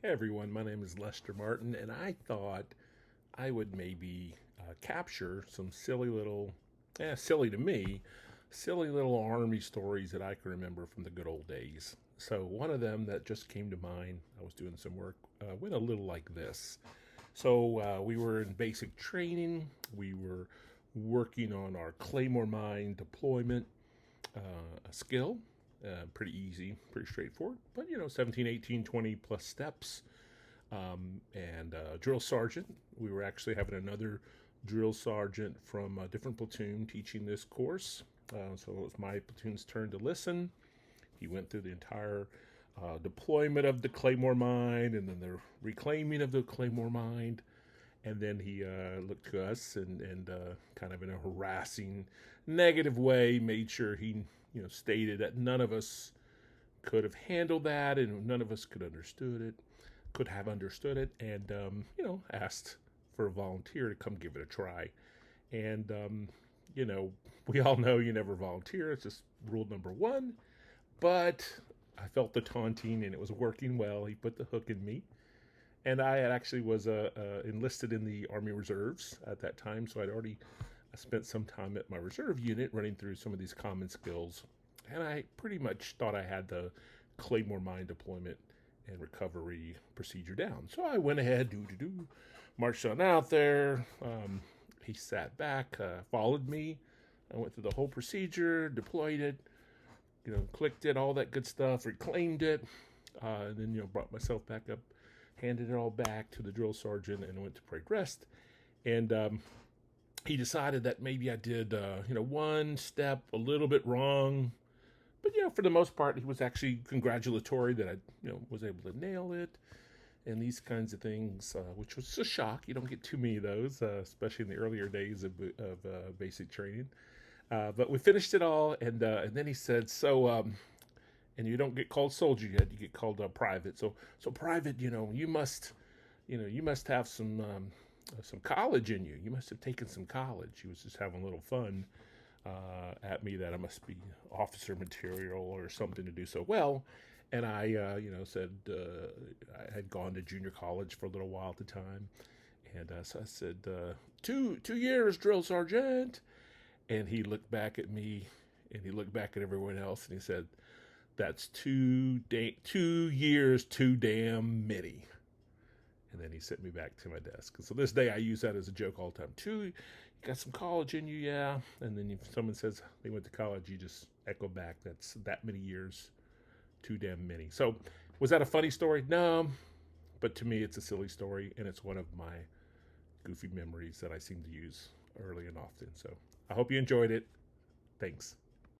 Hey everyone, my name is Lester Martin, and I thought I would maybe capture some silly to me, silly little Army stories that I can remember from the good old days. So, one of them that just came to mind, I was doing some work, went a little like this. So, we were in basic training, we were working on our Claymore mine deployment skill. Pretty easy, pretty straightforward, but 17, 18, 20 plus steps and drill sergeant. We were actually having another drill sergeant from a different platoon teaching this course. So it was my platoon's turn to listen. He went through the entire deployment of the Claymore mine and then the reclaiming of the Claymore mine. And then he looked to us and kind of in a harassing, negative way, made sure he stated that none of us could have handled that and none of us could have understood it, and asked for a volunteer to come give it a try. And you know, we all know you never volunteer. It's just rule number one. But I felt the taunting, and it was working well. He put the hook in me, and I had actually was enlisted in the Army Reserves at that time, so I'd already spent some time at my reserve unit running through some of these common skills, and I pretty much thought I had the Claymore mine deployment and recovery procedure down. So I went ahead, marched on out there. He sat back, followed me. I went through the whole procedure, deployed it, clicked it, all that good stuff, reclaimed it, and then brought myself back up, handed it all back to the drill sergeant, and went to parade rest. And he decided that maybe I did, one step a little bit wrong, but for the most part, he was actually congratulatory that I, was able to nail it, and these kinds of things, which was a shock. You don't get too many of those, especially in the earlier days of basic training. But we finished it all, and then he said, "So, and you don't get called soldier yet; you get called private. So private, you must have some college in you. You must have taken some college." He was just having a little fun at me that I must be officer material or something to do so well. And I, said I had gone to junior college for a little while at the time, and so I said, 2 years, drill sergeant. And he looked back at me, and he looked back at everyone else, and he said, "That's 2 years, too damn many." And then he sent me back to my desk. And so this day I use that as a joke all the time. You got some college in you, yeah. And then if someone says they went to college, you just echo back, "That's that many years, too damn many." So was that a funny story? No. But to me, it's a silly story, and it's one of my goofy memories that I seem to use early and often. So I hope you enjoyed it. Thanks.